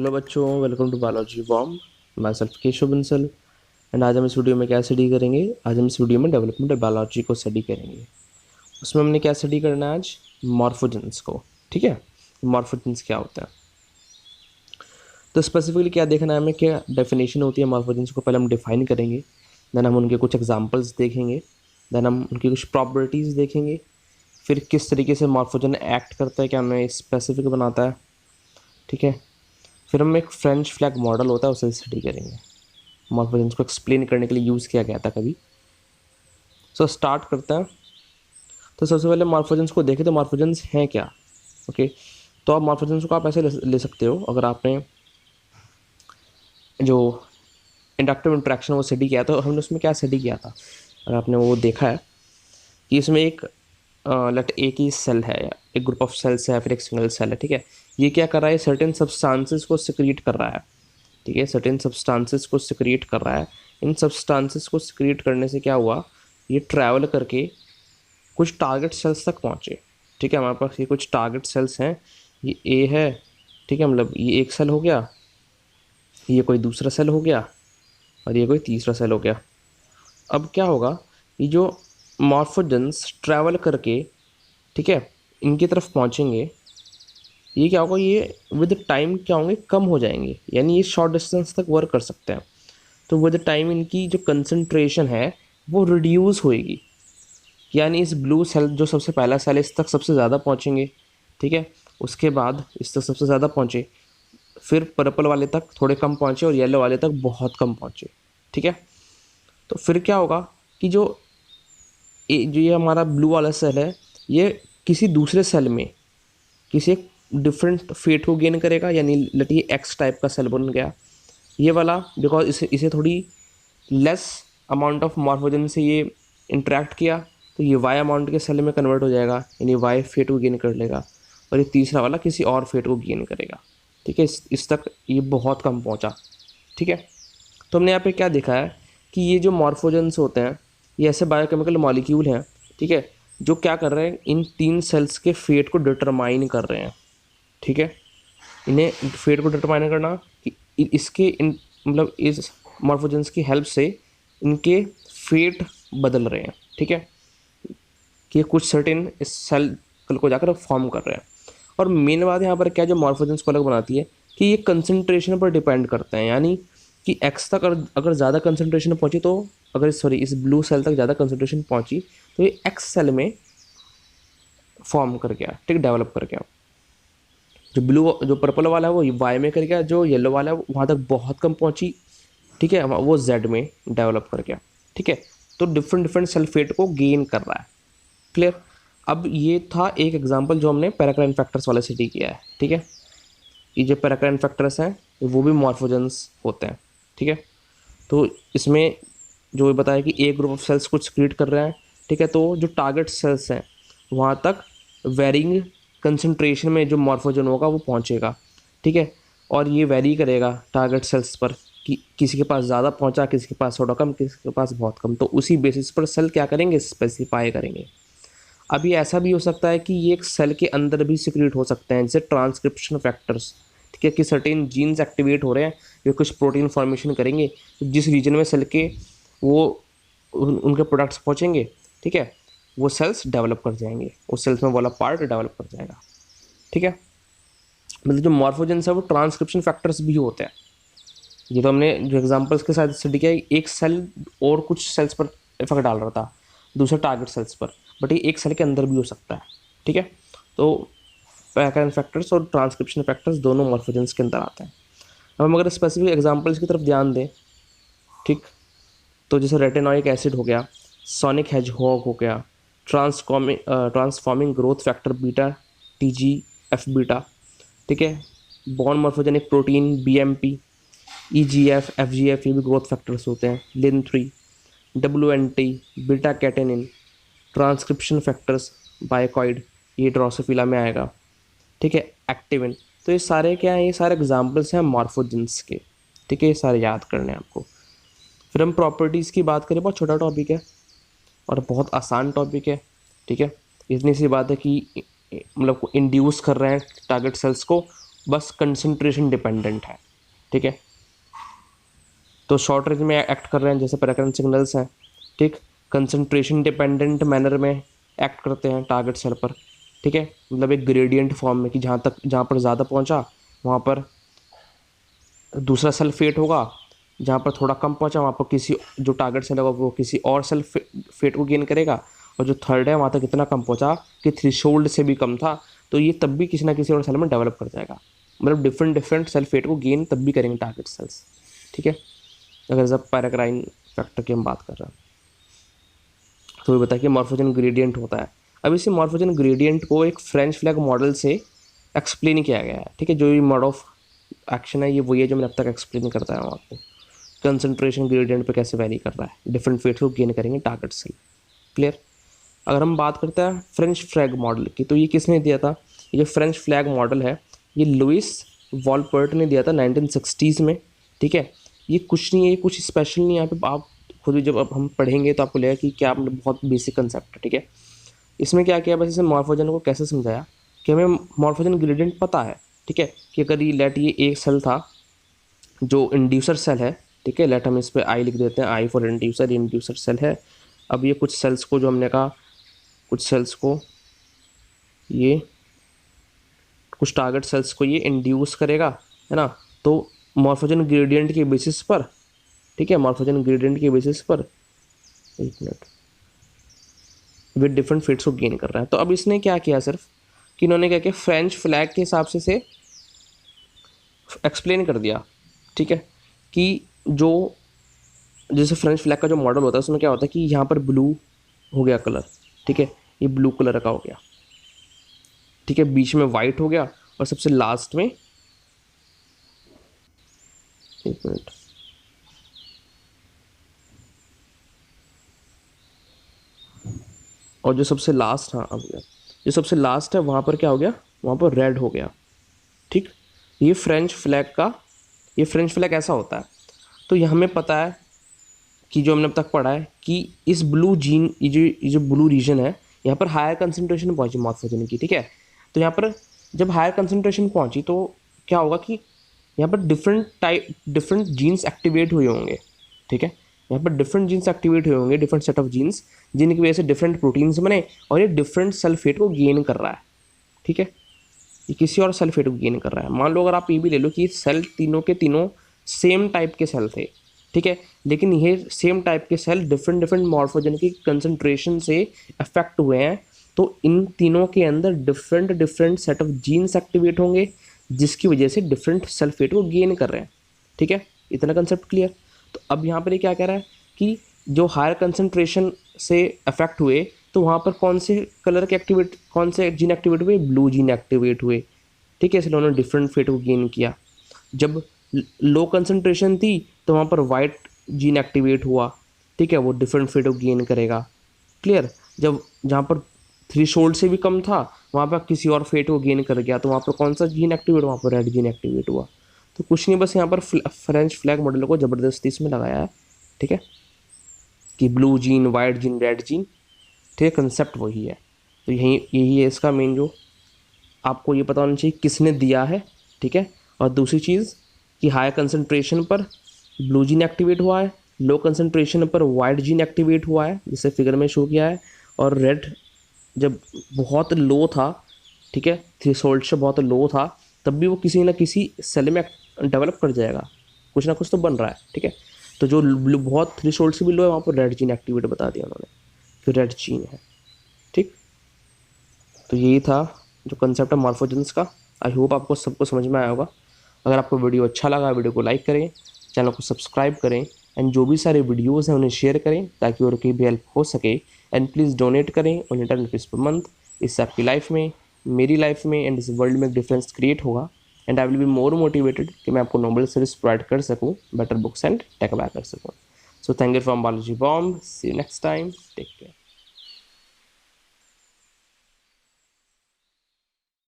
Hello बच्चों, welcome to biology bomb. Myself Keshav Bansal. And आज हम इस वीडियो में क्या स्टडी करेंगे? आज हम इस वीडियो में डेवलपमेंट ऑफ बायोलॉजी को स्टडी करेंगे। उसमें हमने क्या स्टडी करना है आज? मॉर्फोजेंस को। ठीक है, मॉर्फोजेंस क्या होता है, तो स्पेसिफिकली क्या देखना है हमें, क्या डेफिनेशन होती है मॉर्फोजेंस को, पहले हम डिफाइन करेंगे। देन हम उनके कुछ एग्जाम्पल्स देखेंगे। देन हम उनकी कुछ प्रॉपर्टीज़ देखेंगे। फिर किस तरीके से मॉर्फोजन एक्ट करता है, क्या हमें स्पेसिफिक बनाता है। ठीक है, फिर हम एक फ्रेंच फ्लैग मॉडल होता है उसे स्टडी करेंगे। मॉर्फोजेंस को एक्सप्लेन करने के लिए यूज़ किया गया था कभी। सो स्टार्ट करते हैं। तो सबसे पहले मॉर्फोजेंस को देखें तो मॉर्फोजेंस हैं क्या। ओके, तो आप मॉर्फोजेंस को आप ऐसे ले सकते हो, अगर आपने जो इंडक्टिव इंट्रैक्शन वो स्टडी किया तो हमने उसमें क्या स्टडी किया था, अगर आपने वो देखा है कि इसमें एक लेट ए की सेल है या एक ग्रुप ऑफ सेल्स है, फिर एक सिंगल सेल है। ठीक है, ये क्या कर रहा है, सर्टेन सब्सटेंसेस को सिक्रीट कर रहा है। ठीक है, सर्टेन सब्सटेंसेस को सिक्रीट कर रहा है। इन सब्सटेंसेस को सिक्रीट करने से क्या हुआ, ये ट्रैवल करके कुछ टारगेट सेल्स तक पहुँचे। ठीक है, हमारे पास ये कुछ टारगेट सेल्स हैं, ये ए है। ठीक है, मतलब ये एक सेल हो गया, ये कोई दूसरा सेल हो गया, और ये कोई तीसरा सेल हो गया। अब क्या होगा, ये जो मॉर्फोजेंस ट्रैवल करके, ठीक है, इनकी तरफ पहुँचेंगे, ये क्या होगा, ये विद टाइम क्या होंगे, कम हो जाएंगे, यानी ये शॉर्ट डिस्टेंस तक वर्क कर सकते हैं। तो विद टाइम इनकी जो कंसंट्रेशन है वो रिड्यूस होएगी, यानी इस ब्लू सेल जो सबसे पहला सेल है इस तक सबसे ज़्यादा पहुँचेंगे। ठीक है, उसके बाद इस तक सबसे ज़्यादा पहुँचे, फिर पर्पल वाले तक थोड़े कम पहुँचे और येलो वाले तक बहुत कम पहुँचे। ठीक है, तो फिर क्या होगा कि जो ये हमारा ब्लू वाला सेल है, ये किसी दूसरे सेल में किसी एक डिफरेंट फेट को गेन करेगा, यानी लेट ये एक्स टाइप का सेल बन गया ये वाला, बिकॉज इसे थोड़ी लेस अमाउंट ऑफ मॉर्फोजन से ये इंटरेक्ट किया, तो ये वाई अमाउंट के सेल में कन्वर्ट हो जाएगा, यानी वाई फेट को गेन कर लेगा, और ये तीसरा वाला किसी और फेट को गेन करेगा। ठीक है, इस तक ये बहुत कम पहुंचा। ठीक है, तो हमने यहाँ पे क्या देखा है कि ये जो मॉर्फोजेंस होते हैं ये ऐसे बायोकेमिकल मॉलिक्यूल हैं, ठीक है, जो क्या कर रहे हैं, इन तीन सेल्स के फेट को डिटरमाइन कर रहे हैं। ठीक है, इन्हें फेट को डिटरमाइन करना कि इसके इन मतलब इस मॉर्फोजेंस की हेल्प से इनके फेट बदल रहे हैं। ठीक है, कि कुछ सर्टेन इस सेल को जाकर फॉर्म कर रहे हैं। और मेन बात यहाँ पर क्या जो मॉर्फोजेंस को अलग बनाती है कि ये कंसंट्रेशन पर डिपेंड करते हैं, यानी कि एक्स तक अगर ज़्यादा कंसंट्रेशन पहुँची तो अगर इस ब्लू सेल तक ज़्यादा कंसंट्रेशन पहुँची तो ये एक्स सेल में फॉर्म कर गया, ठीक, डेवलप कर गया। जो पर्पल वाला है वो वाई में कर गया, जो येलो वाला है वहाँ तक बहुत कम पहुँची, ठीक है, वो जेड में डेवलप कर गया। ठीक है, तो डिफरेंट डिफरेंट सल्फेट को गेन कर रहा है। क्लियर। अब ये था एक एग्जांपल जो हमने पैराक्राइन फैक्टर्स वाले स्टडी किया है। ठीक है, ये जो पैराक्राइन फैक्टर्स हैं वो भी मॉर्फोजेंस होते हैं। ठीक है, तो इसमें जो बताया कि एक ग्रुप ऑफ सेल्स कुछ क्रिएट कर रहे हैं, ठीक है, तो जो टारगेट सेल्स हैं वहाँ तक वेरिंग कंसंट्रेशन में जो मॉर्फोजन होगा वो पहुँचेगा। ठीक है, और ये वेरी करेगा टारगेट सेल्स पर कि किसी के पास ज़्यादा पहुँचा, किसी के पास थोड़ा कम, किसी के पास बहुत कम, तो उसी बेसिस पर सेल क्या करेंगे, स्पेसिफाई करेंगे। अभी ऐसा भी हो सकता है कि ये एक सेल के अंदर भी सिक्रीट हो सकते हैं, जैसे ट्रांसक्रिप्शन फैक्टर्स। ठीक है, कि सर्टेन जीन्स एक्टिवेट हो रहे हैं, ये कुछ प्रोटीन फॉर्मेशन करेंगे, तो जिस रीजन में सेल के वो उनके प्रोडक्ट्स पहुँचेंगे, ठीक है, वो सेल्स डेवलप कर जाएंगे, उस सेल्स में वाला पार्ट डेवलप कर जाएगा। ठीक है, मतलब जो मॉर्फोजेंस है वो ट्रांसक्रिप्शन फैक्टर्स भी होते हैं। ये तो हमने जो एग्जांपल्स के साथ स्टडी किया, एक सेल और कुछ सेल्स पर इफेक्ट डाल रहा था, दूसरे टारगेट सेल्स पर, बट ये एक सेल के अंदर भी हो सकता है। ठीक है, तो पैराक्राइन फैक्टर्स और ट्रांसक्रिप्शन फैक्टर्स दोनों मॉर्फोजेंस के अंदर आते हैं। अब हम अगर स्पेसिफिक एग्जांपल्स की तरफ ध्यान दें, ठीक, तो जैसे रेटिनोइक एसिड हो गया, सोनिक हेजहॉग हो गया, transforming growth factor beta TGF beta, ठीक है, bond morphogenic protein BMP, EGF, FGF, ये भी ग्रोथ फैक्टर्स होते हैं, LIN3, WNT, beta catenin, transcription factors, bicoid, ये ड्रोसोफिला में आएगा। ठीक है, एक्टिविन, तो ये सारे क्या हैं, ये सारे एग्जांपल्स हैं मॉर्फोजेंस के। ठीक है, ये सारे याद करने हैं आपको। फिर हम प्रॉपर्टीज़ की बात करें, बहुत छोटा टॉपिक है और बहुत आसान टॉपिक है। ठीक है, इतनी सी बात है कि मतलब इंड्यूस कर रहे हैं टारगेट सेल्स को बस कंसंट्रेशन डिपेंडेंट है, ठीक है। तो शॉर्ट रेंज में एक्ट कर रहे हैं जैसे पैराक्राइन सिग्नल्स हैं, ठीक। कंसंट्रेशन डिपेंडेंट मैनर में एक्ट करते हैं टारगेट सेल पर, ठीक है। मतलब एक ग्रेडियंट फॉर्म में कि जहाँ पर ज़्यादा पहुँचा वहाँ पर दूसरा सेल फेट होगा, जहाँ पर थोड़ा कम पहुँचा वहाँ पर किसी जो टारगेट सेल होगा वो किसी और सेल फेट को गेन करेगा, और जो थर्ड है वहाँ तक इतना कम पहुँचा कि थ्रेशोल्ड से भी कम था, तो ये तब भी किसी ना किसी और सेल में डेवलप कर जाएगा। मतलब डिफरेंट डिफरेंट सेल फेट को गेन तब भी करेंगे टारगेट सेल्स, ठीक है। अगर जब पैराक्राइन फैक्टर की हम बात कर रहे हैं तो ये बताया कि मॉर्फोजन ग्रेडियंट होता है। अब इसी मॉर्फोजन ग्रेडियंट को एक फ्रेंच फ्लैग मॉडल से एक्सप्लेन किया गया है, ठीक है। जो ये मोड ऑफ एक्शन है ये वही है जो मैंने अब तक एक्सप्लेन करता हूँ आपको, कंसंट्रेशन ग्रेडियंट पे कैसे वैरी कर रहा है, डिफरेंट फेट्स को गेन करेंगे टारगेट सेल, क्लियर। अगर हम बात करते हैं फ्रेंच फ्लैग मॉडल की, तो ये किसने दिया था? ये जो फ्रेंच फ्लैग मॉडल है ये लुइस वॉलपर्ट ने दिया था 1960s में, ठीक है। ये कुछ नहीं है, ये कुछ स्पेशल नहीं है, यहाँ पे आप खुद भी जब अब हम पढ़ेंगे तो आपको लगेगा कि क्या, मतलब बहुत बेसिक कंसेप्ट है, ठीक है। इसमें क्या किया, बस इसे मॉर्फोजन को कैसे समझाया कि हमें मॉर्फोजन ग्रेडियंट पता है, ठीक है, कि अगर ये लेट ये एक सेल था जो इंड्यूसर सेल है, ठीक है, लेट हम इस पर आई लिख देते हैं, I for inducer, inducer cell है। अब ये कुछ सेल्स को जो हमने कहा, कुछ सेल्स को ये कुछ टारगेट सेल्स को ये इंड्यूस करेगा, है ना। तो मॉर्फोजन ग्रेडियंट के बेसिस पर, ठीक है, मॉर्फोजन ग्रेडियंट के बेसिस पर, एक मिनट, विद डिफरेंट फेट्स को गेन कर रहा है। तो अब इसने क्या किया, सिर्फ कि इन्होंने क्या किया, फ्रेंच फ्लैग के हिसाब से एक्सप्लेन कर दिया, ठीक है, कि जो जैसे फ्रेंच फ्लैग का जो मॉडल होता है उसमें क्या होता है कि यहाँ पर ब्लू हो गया कलर, ठीक है, ये ब्लू कलर का हो गया, ठीक है, बीच में वाइट हो गया, और सबसे लास्ट में, एक मिनट, और जो सबसे लास्ट, हाँ अब गया, जो सबसे लास्ट है वहाँ पर क्या हो गया, वहाँ पर रेड हो गया, ठीक। ये फ्रेंच फ्लैग का, ये फ्रेंच फ्लैग ऐसा होता है। तो ये हमें पता है कि जो हमने अब तक पढ़ा है कि इस ब्लू जीन, ये जो ब्लू रीजन है यहाँ पर हायर कंसंट्रेशन पहुंची मॉर्फोजन की, ठीक है। तो यहाँ पर जब हायर कंसंट्रेशन पहुंची तो क्या होगा कि यहाँ पर डिफरेंट जीन्स एक्टिवेट हुए होंगे, ठीक है। यहाँ पर डिफरेंट जीन्स एक्टिवेट हुए होंगे, डिफरेंट सेट ऑफ जीन्स, जिनकी वजह से डिफरेंट प्रोटीन्स बने, और ये डिफरेंट सल्फेट को गेन कर रहा है, ठीक है। ये किसी और सल्फेट को गेन कर रहा है। मान लो अगर आप ये भी ले लो कि सेल तीनों के तीनों सेम टाइप के सेल थे, ठीक है, लेकिन ये सेम टाइप के सेल डिफरेंट डिफरेंट मॉर्फोजन की कंसंट्रेशन से अफेक्ट हुए हैं, तो इन तीनों के अंदर different different set of genes activate होंगे, जिसकी वजह से डिफरेंट सल्फेट को गेन कर रहे हैं, ठीक है। इतना कंसेप्ट क्लियर। तो अब यहाँ पर ये क्या कह रहा है कि जो हायर कंसंट्रेशन से अफेक्ट हुए तो वहाँ पर कौन से कलर के एक्टिवेट, कौन से जीन एक्टिवेट हुए, ब्लू जीन एक्टिवेट हुए, ठीक है, इसलिए उन्होंने डिफरेंट फेट को गेन किया। जब लो कंसंट्रेशन थी तो वहाँ पर वाइट जीन एक्टिवेट हुआ, ठीक है, वो डिफरेंट फेट को गेन करेगा, क्लियर। जब जहाँ पर थ्रेशोल्ड से भी कम था वहाँ पर किसी और फेट को गेन कर गया, तो वहाँ पर कौन सा जीन एक्टिवेट, वहाँ पर रेड जीन एक्टिवेट हुआ। तो कुछ नहीं, बस यहाँ पर फ्रेंच फ्लैग मॉडल को ज़बरदस्ती इसमें लगाया है, ठीक है, कि blue gene, white gene, red gene, ठीक है, कंसेप्ट वही है। तो यही है इसका मेन, जो आपको ये पता होना चाहिए किसने दिया है, ठीक है। और दूसरी चीज़ कि हाई कंसंट्रेशन पर ब्लू जीन एक्टिवेट हुआ है, लो कंसंट्रेशन पर वाइट जीन एक्टिवेट हुआ है, जिसे फिगर में शो किया है, और रेड जब बहुत लो था, ठीक है, थ्रेशोल्ड से बहुत लो था, तब भी वो किसी न किसी सेल में डेवलप कर जाएगा, कुछ ना कुछ तो बन रहा है, ठीक है। तो जो बहुत थ्रेशोल्ड से भी लो है वहाँ पर रेड जीन एक्टिवेट बता दिया उन्होंने कि रेड जीन है, ठीक। तो यही था जो कंसेप्ट है मॉर्फोजेंस का। आई होप आपको सबको समझ में आया होगा। अगर आपको वीडियो अच्छा लगा वीडियो को लाइक करें, चैनल को सब्सक्राइब करें, एंड जो भी सारे वीडियोज़ हैं उन्हें शेयर करें ताकि और की भी हेल्प हो सके। एंड प्लीज़ डोनेट करें ओनली 10 रुपीज़ पर मंथ। इससे आपकी लाइफ में, मेरी लाइफ में एंड इस वर्ल्ड में एक डिफरेंस क्रिएट होगा, and I will be more motivated कि मैं आपको नोबल सर्विस प्रोवाइड कर सकूँ, better books and take back कर सकूँ। So thank you from Balaji bomb, see you next time, take care.